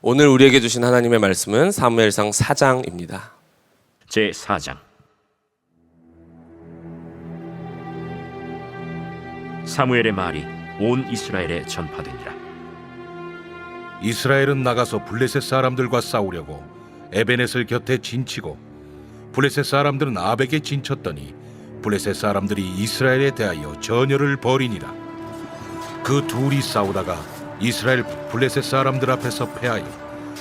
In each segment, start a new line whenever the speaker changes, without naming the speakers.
오늘 우리에게 주신 하나님의 말씀은 사무엘상 4장입니다.
제 4장. 사무엘의 말이 온 이스라엘에 전파되니라.
이스라엘은 나가서 블레셋 사람들과 싸우려고 에베넷을 곁에 진치고 블레셋 사람들은 아벡에 진쳤더니 블레셋 사람들이 이스라엘에 대하여 전열을 벌이니라. 그 둘이 싸우다가 이스라엘 블레셋 사람들 앞에서 패하여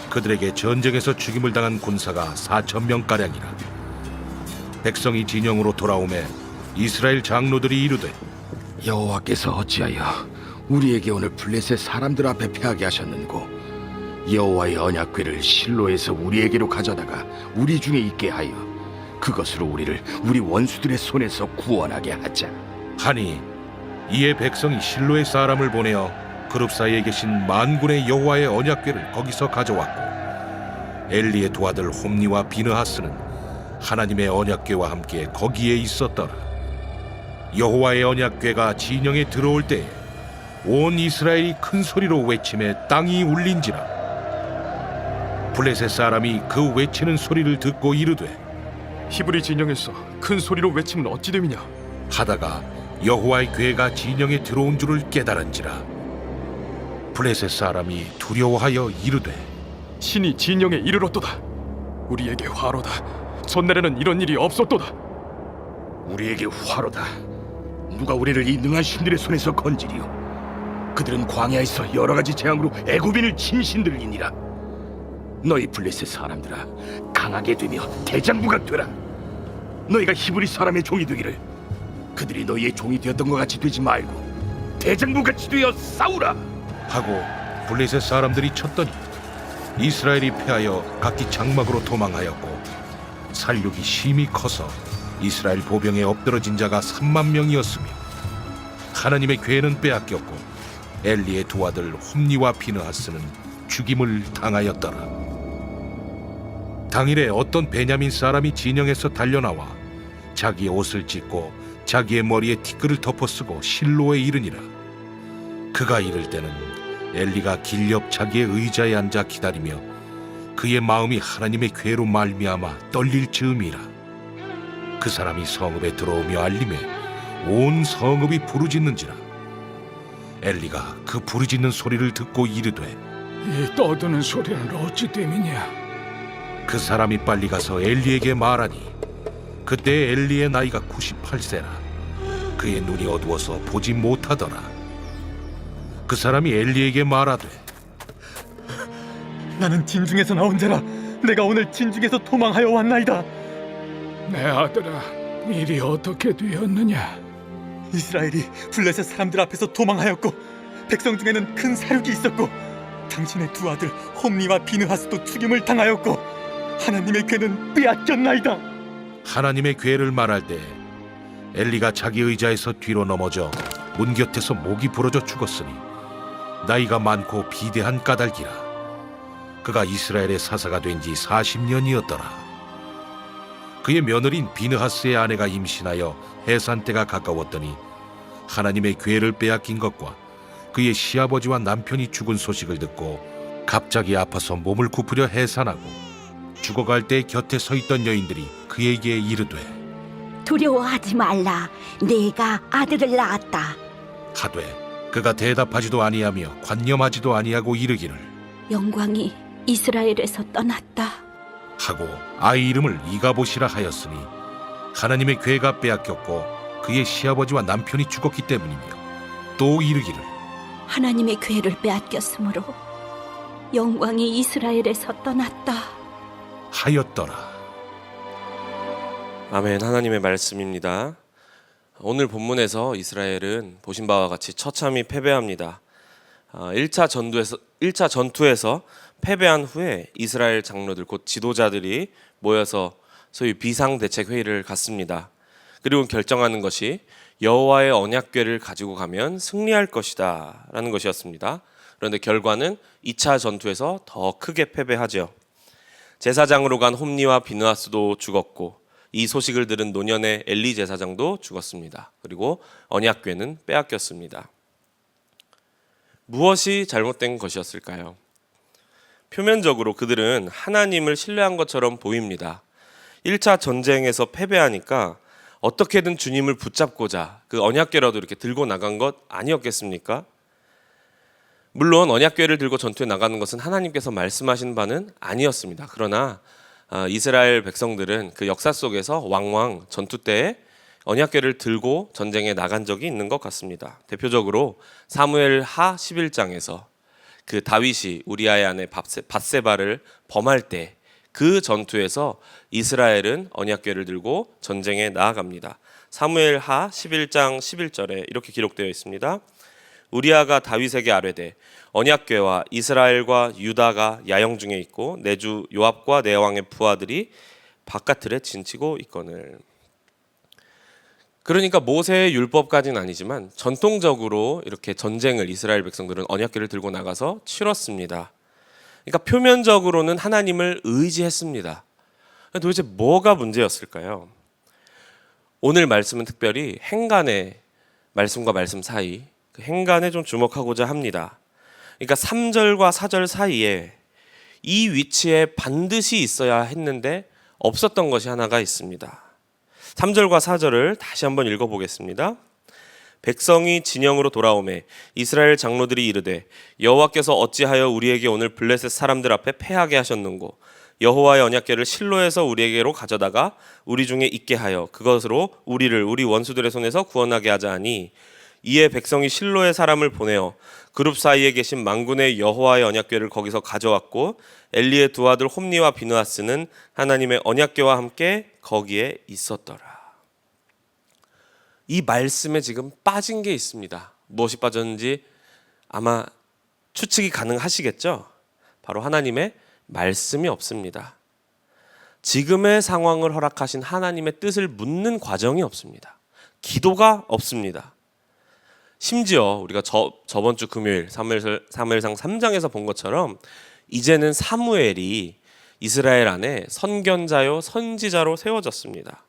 그들에게 전쟁에서 죽임을 당한 군사가 4,000명가량이라. 백성이 진영으로 돌아오매 이스라엘 장로들이 이르되
여호와께서 어찌하여 우리에게 오늘 블레셋 사람들 앞에 패하게 하셨는고 여호와의 언약궤를 실로에서 우리에게로 가져다가 우리 중에 있게 하여 그것으로 우리를 우리 원수들의 손에서 구원하게 하자.
하니 이에 백성이 실로의 사람을 보내어 그룹 사이에 계신 만군의 여호와의 언약궤를 거기서 가져왔고 엘리의 두 아들 홈니와 비느하스는 하나님의 언약궤와 함께 거기에 있었더라. 여호와의 언약궤가 진영에 들어올 때에 온 이스라엘이 큰 소리로 외치매 땅이 울린지라. 블레셋 사람이 그 외치는 소리를 듣고 이르되
히브리 진영에서 큰 소리로 외치면 어찌 됨이냐?
하다가 여호와의 궤가 진영에 들어온 줄을 깨달은지라. 블레셋 사람이 두려워하여 이르되
신이 진영에 이르렀도다. 우리에게 화로다. 전날에는 이런 일이 없었도다.
우리에게 화로다. 누가 우리를 이 능한 신들의 손에서 건지리요? 그들은 광야에서 여러 가지 재앙으로 애굽인을 친 신들이니라. 너희 블레셋 사람들아, 강하게 되며 대장부가 되라. 너희가 히브리 사람의 종이 되기를 그들이 너희의 종이 되었던 것 같이 되지 말고 대장부같이 되어 싸우라.
하고 블레셋 사람들이 쳤더니 이스라엘이 패하여 각기 장막으로 도망하였고 살육이 심히 커서 이스라엘 보병에 엎드러진 자가 3만 명이었으며 하나님의 궤는 빼앗겼고 엘리의 두 아들 홈니와 비느하스는 죽임을 당하였더라. 당일에 어떤 베냐민 사람이 진영에서 달려나와 자기의 옷을 찢고 자기의 머리에 티끌을 덮어쓰고 실로에 이르니라. 그가 이를 때는 엘리가 길 옆 자기의 의자에 앉아 기다리며 그의 마음이 하나님의 궤로 말미암아 떨릴 즈음이라. 그 사람이 성읍에 들어오며 알림에 온 성읍이 부르짖는지라. 엘리가 그 부르짖는 소리를 듣고 이르되
이 떠드는 소리는 어찌 됨이냐?
그 사람이 빨리 가서 엘리에게 말하니 그때 엘리의 나이가 98세라. 그의 눈이 어두워서 보지 못하더라. 그 사람이 엘리에게 말하되
나는 진중에서 나온 자라. 내가 오늘 진중에서 도망하여 왔나이다. 내 아들아, 일이 어떻게 되었느냐? 이스라엘이 블레셋 사람들 앞에서 도망하였고 백성 중에는 큰 사륙이 있었고 당신의 두 아들 홈니와 비느하스도 죽임을 당하였고 하나님의 궤는 빼앗겼나이다.
하나님의 궤를 말할 때 엘리가 자기 의자에서 뒤로 넘어져 문 곁에서 목이 부러져 죽었으니 나이가 많고 비대한 까닭이라. 그가 이스라엘의 사사가 된 지 40년이었더라. 그의 며느리인 비느하스의 아내가 임신하여 해산 때가 가까웠더니 하나님의 궤를 빼앗긴 것과 그의 시아버지와 남편이 죽은 소식을 듣고 갑자기 아파서 몸을 굽으려 해산하고 죽어갈 때 곁에 서 있던 여인들이 그에게 이르되
두려워하지 말라. 내가 아들을 낳았다.
하되 그가 대답하지도 아니하며 관념하지도 아니하고 이르기를
영광이 이스라엘에서 떠났다.
하고 아이 이름을 이가봇이라 하였으니 하나님의 궤가 빼앗겼고 그의 시아버지와 남편이 죽었기 때문이며 또 이르기를
하나님의 궤를 빼앗겼으므로 영광이 이스라엘에서 떠났다
하였더라.
아멘. 하나님의 말씀입니다. 오늘 본문에서 이스라엘은 보신 바와 같이 처참히 패배합니다. 1차 전투에서 패배한 후에 이스라엘 장로들 곧 지도자들이 모여서 소위 비상대책회의를 갖습니다. 그리고 결정하는 것이 여호와의 언약궤를 가지고 가면 승리할 것이다 라는 것이었습니다. 그런데 결과는 2차 전투에서 더 크게 패배하죠. 제사장으로 간 홈니와 비느하스도 죽었고 이 소식을 들은 노년의 엘리 제사장도 죽었습니다. 그리고 언약궤는 빼앗겼습니다. 무엇이 잘못된 것이었을까요? 표면적으로 그들은 하나님을 신뢰한 것처럼 보입니다. 1차 전쟁에서 패배하니까 어떻게든 주님을 붙잡고자 그 언약궤라도 이렇게 들고 나간 것 아니었겠습니까? 물론 언약궤를 들고 전투에 나가는 것은 하나님께서 말씀하신 바는 아니었습니다. 그러나 이스라엘 백성들은 그 역사 속에서 왕왕 전투 때에 언약궤를 들고 전쟁에 나간 적이 있는 것 같습니다. 대표적으로 사무엘 하 11장에서 그 다윗이 우리아의 아내 밧세바를 범할 때 그 전투에서 이스라엘은 언약궤를 들고 전쟁에 나아갑니다. 사무엘 하 11장 11절에 이렇게 기록되어 있습니다. 우리아가 다윗에게 아뢰되 언약궤와 이스라엘과 유다가 야영 중에 있고 내 주 요압과 내 왕의 부하들이 바깥틀에 진치고 있거늘. 그러니까 모세의 율법까지는 아니지만 전통적으로 이렇게 전쟁을 이스라엘 백성들은 언약궤를 들고 나가서 치렀습니다. 그러니까 표면적으로는 하나님을 의지했습니다. 도대체 뭐가 문제였을까요? 오늘 말씀은 특별히 행간의 말씀과 말씀 사이, 그 행간에 좀 주목하고자 합니다. 그러니까 3절과 4절 사이에 이 위치에 반드시 있어야 했는데 없었던 것이 하나가 있습니다. 3절과 4절을 다시 한번 읽어보겠습니다. 백성이 진영으로 돌아오매 이스라엘 장로들이 이르되 여호와께서 어찌하여 우리에게 오늘 블레셋 사람들 앞에 패하게 하셨는고 여호와의 언약궤를 실로에서 우리에게로 가져다가 우리 중에 있게 하여 그것으로 우리를 우리 원수들의 손에서 구원하게 하자 하니 이에 백성이 실로의 사람을 보내어 그룹 사이에 계신 만군의 여호와의 언약궤를 거기서 가져왔고 엘리의 두 아들 홈니와 비느하스는 하나님의 언약궤와 함께 거기에 있었더라. 이 말씀에 지금 빠진 게 있습니다. 무엇이 빠졌는지 아마 추측이 가능하시겠죠? 바로 하나님의 말씀이 없습니다. 지금의 상황을 허락하신 하나님의 뜻을 묻는 과정이 없습니다. 기도가 없습니다. 심지어 우리가 저번 주 금요일 사무엘상 3장에서 본 것처럼 이제는 사무엘이 이스라엘 안에 선견자요 선지자로 세워졌습니다.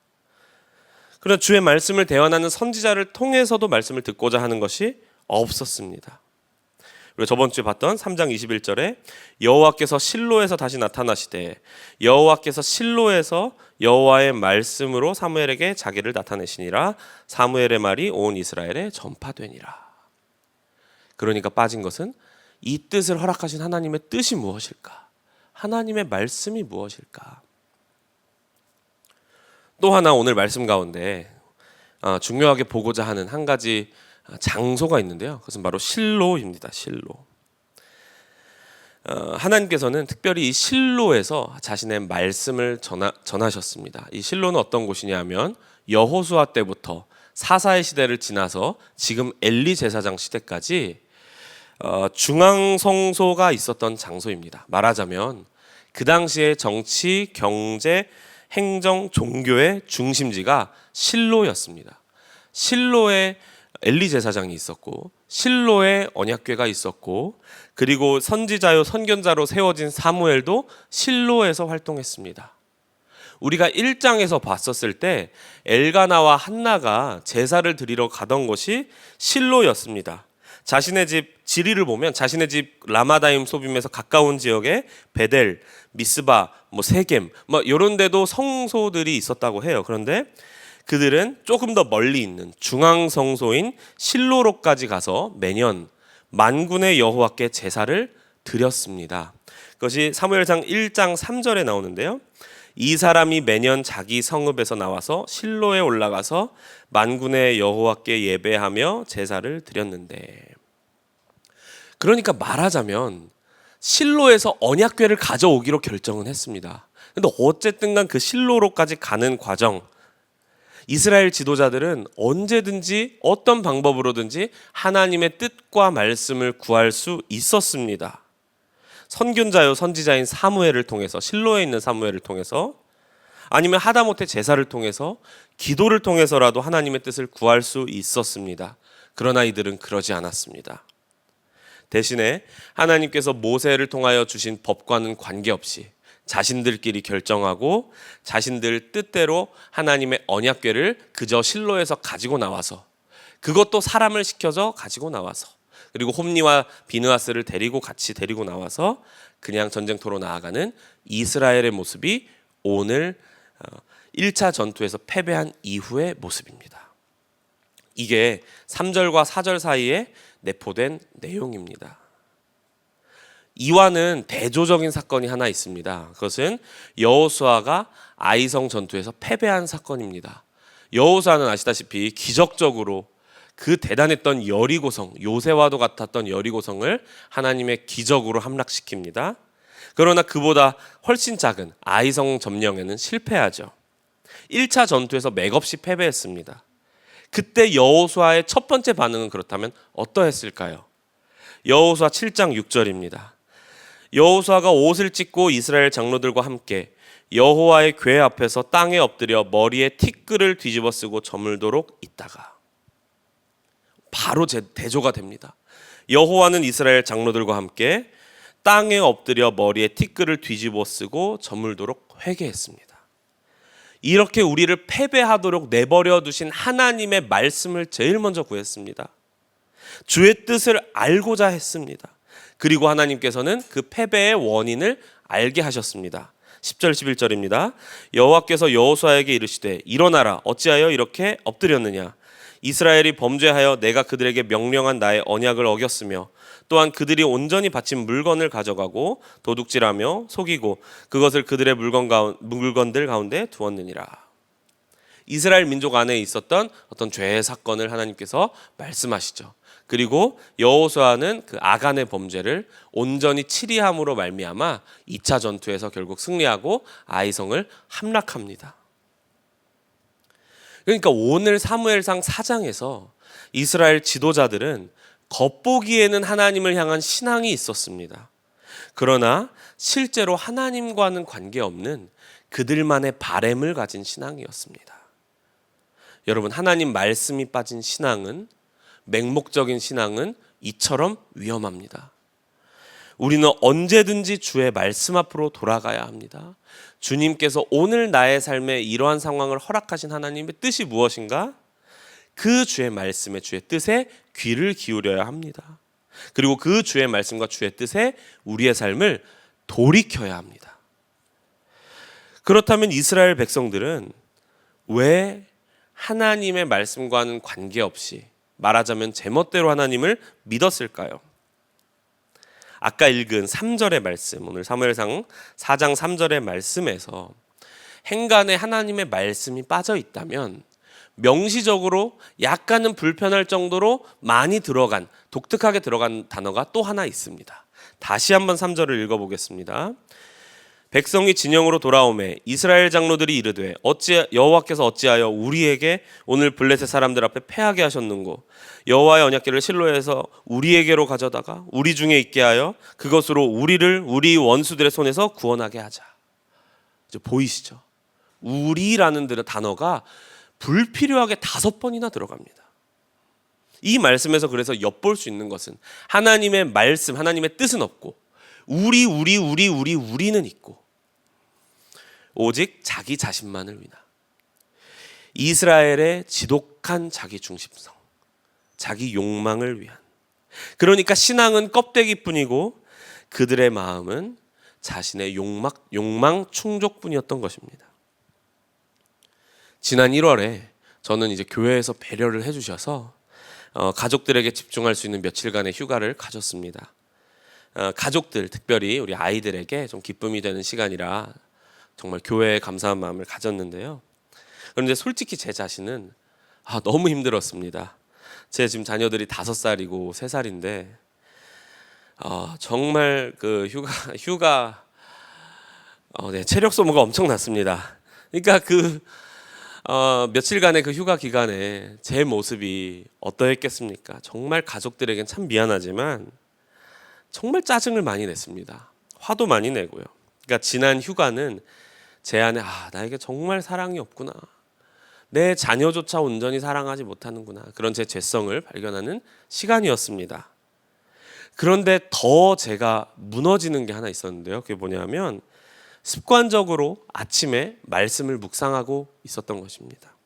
그러나 주의 말씀을 대언하는 선지자를 통해서도 말씀을 듣고자 하는 것이 없었습니다. 그리고 저번 주에 봤던 3장 21절에 여호와께서 실로에서 다시 나타나시되 여호와께서 실로에서 여호와의 말씀으로 사무엘에게 자기를 나타내시니라 사무엘의 말이 온 이스라엘에 전파되니라. 그러니까 빠진 것은 이 뜻을 허락하신 하나님의 뜻이 무엇일까? 하나님의 말씀이 무엇일까? 또 하나 오늘 말씀 가운데 중요하게 보고자 하는 한 가지 장소가 있는데요. 그것은 바로 실로입니다. 실로. 하나님께서는 특별히 이 실로에서 자신의 말씀을 전하셨습니다. 이 실로는 어떤 곳이냐면 여호수아 때부터 사사의 시대를 지나서 지금 엘리 제사장 시대까지 중앙 성소가 있었던 장소입니다. 말하자면 그 당시에 정치, 경제, 행정, 종교의 중심지가 실로였습니다. 실로에 엘리 제사장이 있었고 실로에 언약궤가 있었고 그리고 선지자요 선견자로 세워진 사무엘도 실로에서 활동했습니다. 우리가 1장에서 봤었을 때 엘가나와 한나가 제사를 드리러 가던 곳이 실로였습니다. 자신의 집 지리를 보면 자신의 집 라마다임 소빔에서 가까운 지역에 베델, 미스바, 세겜 이런 데도 성소들이 있었다고 해요. 그런데 그들은 조금 더 멀리 있는 중앙 성소인 실로로까지 가서 매년 만군의 여호와께 제사를 드렸습니다. 그것이 사무엘상 1장 3절에 나오는데요. 이 사람이 매년 자기 성읍에서 나와서 실로에 올라가서 만군의 여호와께 예배하며 제사를 드렸는데, 그러니까 말하자면 실로에서 언약궤를 가져오기로 결정은 했습니다. 근데 어쨌든 간 그 실로로까지 가는 과정, 이스라엘 지도자들은 언제든지 어떤 방법으로든지 하나님의 뜻과 말씀을 구할 수 있었습니다. 선견자요 선지자인 사무엘을 통해서, 실로에 있는 사무엘을 통해서, 아니면 하다못해 제사를 통해서, 기도를 통해서라도 하나님의 뜻을 구할 수 있었습니다. 그러나 이들은 그러지 않았습니다. 대신에 하나님께서 모세를 통하여 주신 법과는 관계없이 자신들끼리 결정하고 자신들 뜻대로 하나님의 언약궤를 그저 실로에서 가지고 나와서, 그것도 사람을 시켜서 가지고 나와서, 그리고 홈니와 비느하스를 같이 데리고 나와서 그냥 전쟁터로 나아가는 이스라엘의 모습이 오늘 1차 전투에서 패배한 이후의 모습입니다. 이게 3절과 4절 사이에 내포된 내용입니다. 이와는 대조적인 사건이 하나 있습니다. 그것은 여호수아가 아이성 전투에서 패배한 사건입니다. 여호수아는 아시다시피 기적적으로 그 대단했던 여리고성, 요새와도 같았던 여리고성을 하나님의 기적으로 함락시킵니다. 그러나 그보다 훨씬 작은 아이성 점령에는 실패하죠. 1차 전투에서 맥없이 패배했습니다. 그때 여호수아의 첫 번째 반응은 그렇다면 어떠했을까요? 여호수아 7장 6절입니다. 여호수아가 옷을 찢고 이스라엘 장로들과 함께 여호와의 궤 앞에서 땅에 엎드려 머리에 티끌을 뒤집어 쓰고 저물도록 있다가 바로 대조가 됩니다. 여호와는 이스라엘 장로들과 함께 땅에 엎드려 머리에 티끌을 뒤집어 쓰고 저물도록 회개했습니다. 이렇게 우리를 패배하도록 내버려 두신 하나님의 말씀을 제일 먼저 구했습니다. 주의 뜻을 알고자 했습니다. 그리고 하나님께서는 그 패배의 원인을 알게 하셨습니다. 10절 11절입니다. 여호와께서 여호수아에게 이르시되 일어나라 어찌하여 이렇게 엎드렸느냐 이스라엘이 범죄하여 내가 그들에게 명령한 나의 언약을 어겼으며 또한 그들이 온전히 바친 물건을 가져가고 도둑질하며 속이고 그것을 그들의 물건들 가운데 두었느니라. 이스라엘 민족 안에 있었던 어떤 죄의 사건을 하나님께서 말씀하시죠. 그리고 여호수아는 그 아간의 범죄를 온전히 치리함으로 말미암아 2차 전투에서 결국 승리하고 아이성을 함락합니다. 그러니까 오늘 사무엘상 4장에서 이스라엘 지도자들은 겉보기에는 하나님을 향한 신앙이 있었습니다. 그러나 실제로 하나님과는 관계없는 그들만의 바램을 가진 신앙이었습니다. 여러분, 하나님 말씀이 빠진 신앙은, 맹목적인 신앙은 이처럼 위험합니다. 우리는 언제든지 주의 말씀 앞으로 돌아가야 합니다. 주님께서 오늘 나의 삶에 이러한 상황을 허락하신 하나님의 뜻이 무엇인가? 그 주의 말씀에, 주의 뜻에 귀를 기울여야 합니다. 그리고 그 주의 말씀과 주의 뜻에 우리의 삶을 돌이켜야 합니다. 그렇다면 이스라엘 백성들은 왜 하나님의 말씀과는 관계없이 말하자면 제멋대로 하나님을 믿었을까요? 아까 읽은 3절의 말씀, 오늘 사무엘상 4장 3절의 말씀에서 행간에 하나님의 말씀이 빠져 있다면 명시적으로 약간은 불편할 정도로 많이 들어간, 독특하게 들어간 단어가 또 하나 있습니다. 다시 한번 3절을 읽어보겠습니다. 백성이 진영으로 돌아오매 이스라엘 장로들이 이르되 여호와께서 어찌하여 우리에게 오늘 블레셋 사람들 앞에 패하게 하셨는고 여호와의 언약궤를 실로에서 우리에게로 가져다가 우리 중에 있게 하여 그것으로 우리를 우리 원수들의 손에서 구원하게 하자. 이제 보이시죠? 우리라는 단어가 불필요하게 5번이나 들어갑니다. 이 말씀에서 그래서 엿볼 수 있는 것은 하나님의 말씀, 하나님의 뜻은 없고 우리는 있고 오직 자기 자신만을 위나 이스라엘의 지독한 자기 중심성, 자기 욕망을 위한, 그러니까 신앙은 껍데기뿐이고 그들의 마음은 자신의 욕망 충족뿐이었던 것입니다. 지난 1월에 저는 이제 교회에서 배려를 해주셔서 가족들에게 집중할 수 있는 며칠간의 휴가를 가졌습니다. 가족들, 특별히 우리 아이들에게 좀 기쁨이 되는 시간이라 정말 교회에 감사한 마음을 가졌는데요. 그런데 솔직히 제 자신은 너무 힘들었습니다. 제 지금 자녀들이 5살이고 3살인데 정말 그 휴가 체력 소모가 엄청났습니다. 그러니까 며칠간의 그 휴가 기간에 제 모습이 어떠했겠습니까? 정말 가족들에겐 참 미안하지만 정말 짜증을 많이 냈습니다. 화도 많이 내고요. 그러니까 지난 휴가는 제 안에 나에게 정말 사랑이 없구나, 내 자녀조차 온전히 사랑하지 못하는구나, 그런 제 죄성을 발견하는 시간이었습니다. 그런데 더 제가 무너지는 게 하나 있었는데요. 그게 뭐냐면 습관적으로 아침에 말씀을 묵상하고 있었던 것입니다.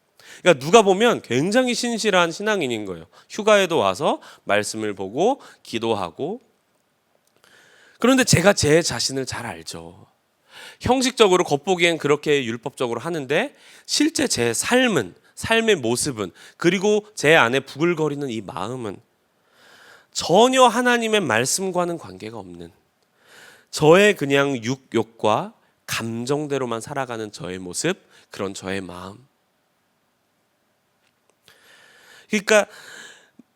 그러니까 누가 보면 굉장히 신실한 신앙인인 거예요. 휴가에도 와서 말씀을 보고 기도하고. 그런데 제가 제 자신을 잘 알죠. 형식적으로 겉보기엔 그렇게 율법적으로 하는데 실제 제 삶의 모습은, 그리고 제 안에 부글거리는 이 마음은 전혀 하나님의 말씀과는 관계가 없는 저의 그냥 육욕과 감정대로만 살아가는 저의 모습, 그런 저의 마음. 그러니까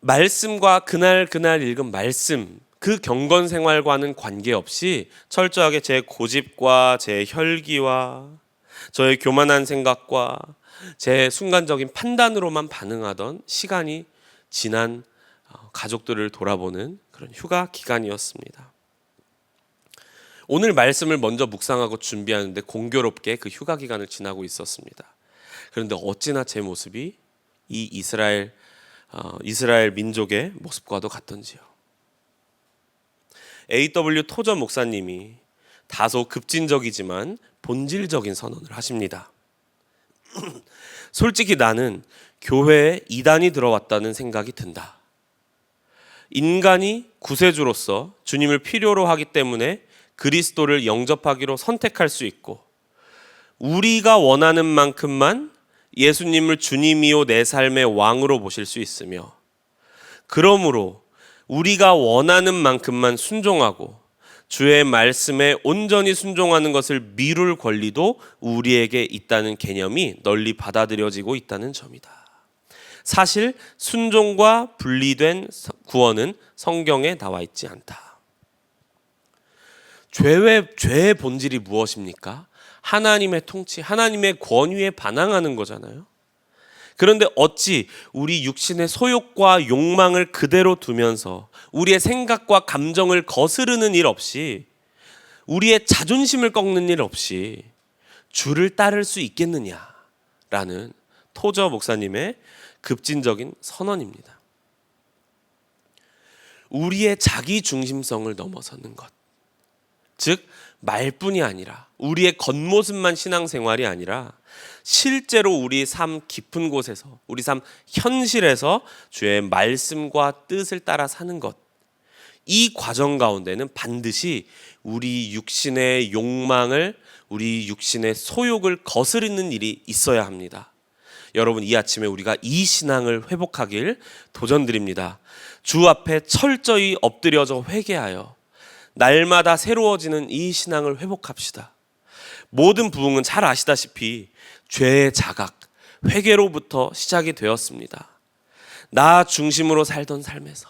말씀과 그날 읽은 말씀, 그 경건 생활과는 관계없이 철저하게 제 고집과 제 혈기와 저의 교만한 생각과 제 순간적인 판단으로만 반응하던 시간이 지난 가족들을 돌아보는 그런 휴가 기간이었습니다. 오늘 말씀을 먼저 묵상하고 준비하는데 공교롭게 그 휴가 기간을 지나고 있었습니다. 그런데 어찌나 제 모습이 이 이스라엘 민족의 모습과도 같던지요. A.W. 토저 목사님이 다소 급진적이지만 본질적인 선언을 하십니다. 솔직히 나는 교회에 이단이 들어왔다는 생각이 든다. 인간이 구세주로서 주님을 필요로 하기 때문에 그리스도를 영접하기로 선택할 수 있고, 우리가 원하는 만큼만 예수님을 주님이요 내 삶의 왕으로 모실 수 있으며, 그러므로 우리가 원하는 만큼만 순종하고 주의 말씀에 온전히 순종하는 것을 미룰 권리도 우리에게 있다는 개념이 널리 받아들여지고 있다는 점이다. 사실 순종과 분리된 구원은 성경에 나와 있지 않다. 죄의 본질이 무엇입니까? 하나님의 통치, 하나님의 권위에 반항하는 거잖아요. 그런데 어찌 우리 육신의 소욕과 욕망을 그대로 두면서 우리의 생각과 감정을 거스르는 일 없이, 우리의 자존심을 꺾는 일 없이 주를 따를 수 있겠느냐라는 토저 목사님의 급진적인 선언입니다. 우리의 자기 중심성을 넘어서는 것, 즉 말뿐이 아니라 우리의 겉모습만 신앙생활이 아니라 실제로 우리 삶 깊은 곳에서, 우리 삶 현실에서 주의 말씀과 뜻을 따라 사는 것, 이 과정 가운데는 반드시 우리 육신의 욕망을, 우리 육신의 소욕을 거스르는 일이 있어야 합니다. 여러분, 이 아침에 우리가 이 신앙을 회복하길 도전드립니다. 주 앞에 철저히 엎드려져 회개하여 날마다 새로워지는 이 신앙을 회복합시다. 모든 부흥은 잘 아시다시피 죄의 자각, 회개로부터 시작이 되었습니다. 나 중심으로 살던 삶에서,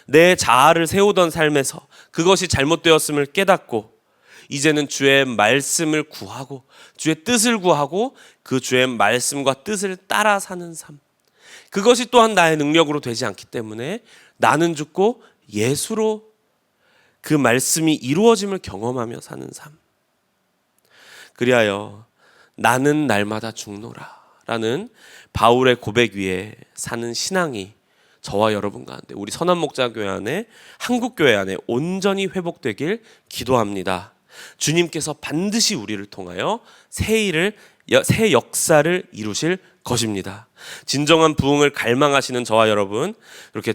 내 자아를 세우던 삶에서 그것이 잘못되었음을 깨닫고 이제는 주의 말씀을 구하고 주의 뜻을 구하고 그 주의 말씀과 뜻을 따라 사는 삶, 그것이 또한 나의 능력으로 되지 않기 때문에 나는 죽고 예수로 그 말씀이 이루어짐을 경험하며 사는 삶, 그리하여 나는 날마다 죽노라 라는 바울의 고백 위에 사는 신앙이 저와 여러분 가운데, 우리 선한목자교회 안에, 한국교회 안에 온전히 회복되길 기도합니다. 주님께서 반드시 우리를 통하여 새 역사를 이루실 것입니다. 진정한 부흥을 갈망하시는 저와 여러분, 이렇게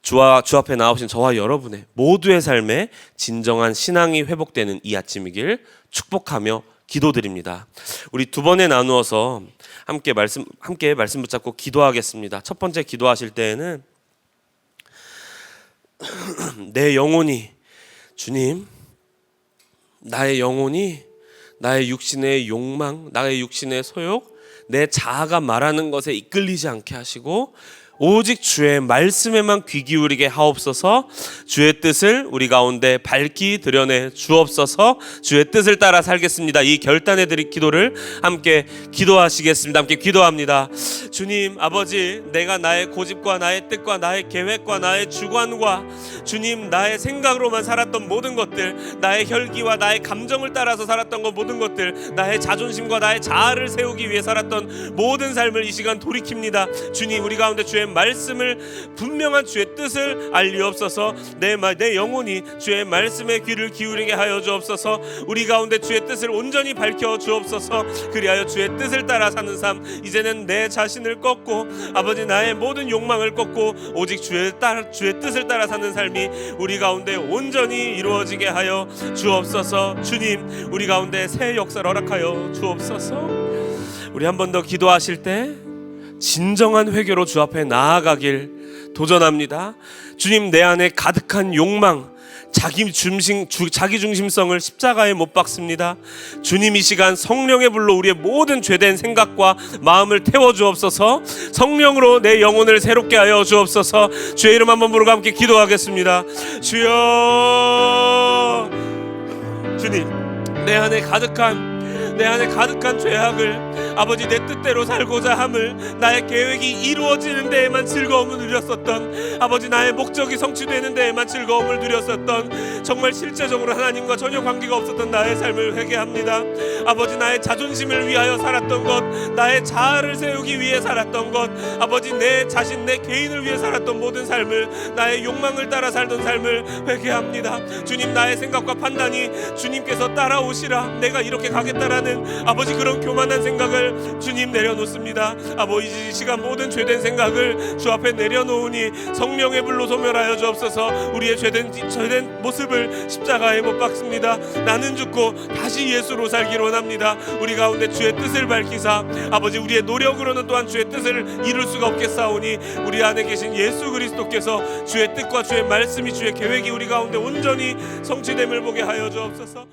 주 앞에 나오신 저와 여러분의 모두의 삶에 진정한 신앙이 회복되는 이 아침이길 축복하며 기도드립니다. 우리 두 번에 나누어서 함께 말씀 붙잡고 기도하겠습니다. 첫 번째 기도하실 때에는 내 영혼이, 주님, 나의 영혼이 나의 육신의 욕망, 나의 육신의 소욕, 내 자아가 말하는 것에 이끌리지 않게 하시고 오직 주의 말씀에만 귀 기울이게 하옵소서. 주의 뜻을 우리 가운데 밝히 드러내 주옵소서. 주의 뜻을 따라 살겠습니다. 이 결단에 드릴 기도를 함께 기도하시겠습니다. 함께 기도합니다. 주님 아버지, 내가 나의 고집과 나의 뜻과 나의 계획과 나의 주관과 주님 나의 생각으로만 살았던 모든 것들, 나의 혈기와 나의 감정을 따라서 살았던 것, 모든 것들, 나의 자존심과 나의 자아를 세우기 위해 살았던 모든 삶을 이 시간 돌이킵니다. 주님, 우리 가운데 주의 주의 말씀을 분명한 주의 뜻을 알리옵소서. 내 영혼이 주의 말씀에 귀를 기울이게 하여 주옵소서. 우리 가운데 주의 뜻을 온전히 밝혀 주옵소서. 그리하여 주의 뜻을 따라 사는 삶, 이제는 내 자신을 꺾고 아버지 나의 모든 욕망을 꺾고 오직 주의 뜻을 따라 사는 삶이 우리 가운데 온전히 이루어지게 하여 주옵소서. 주님, 우리 가운데 새 역사를 허락하여 주옵소서. 우리 한 번 더 기도하실 때 진정한 회개로 주 앞에 나아가길 도전합니다. 주님, 내 안에 가득한 욕망, 자기 중심성을 십자가에 못 박습니다. 주님, 이 시간 성령의 불로 우리의 모든 죄된 생각과 마음을 태워 주옵소서. 성령으로 내 영혼을 새롭게 하여 주옵소서. 주의 이름 한번 부르고 함께 기도하겠습니다. 주여, 주님, 내 안에 가득한 죄악을 아버지 내 뜻대로 살고자 함을, 나의 계획이 이루어지는 데에만 즐거움을 누렸었던, 아버지 나의 목적이 성취되는 데에만 즐거움을 누렸었던, 정말 실제적으로 하나님과 전혀 관계가 없었던 나의 삶을 회개합니다. 아버지, 나의 자존심을 위하여 살았던 것, 나의 자아를 세우기 위해 살았던 것, 아버지 내 자신, 내 개인을 위해 살았던 모든 삶을, 나의 욕망을 따라 살던 삶을 회개합니다. 주님, 나의 생각과 판단이 주님께서 따라오시라, 내가 이렇게 가겠다라는 아버지 그런 교만한 생각을 주님 내려놓습니다. 아버지, 이 시간 모든 죄된 생각을 주 앞에 내려놓으니 성령의 불로 소멸하여 주옵소서. 우리의 죄된 모습을 십자가에 못 박습니다. 나는 죽고 다시 예수로 살기를 원합니다. 우리 가운데 주의 뜻을 밝히사 아버지, 우리의 노력으로는 또한 주의 뜻을 이룰 수가 없겠사오니 우리 안에 계신 예수 그리스도께서 주의 뜻과 주의 말씀이, 주의 계획이 우리 가운데 온전히 성취됨을 보게 하여 주옵소서.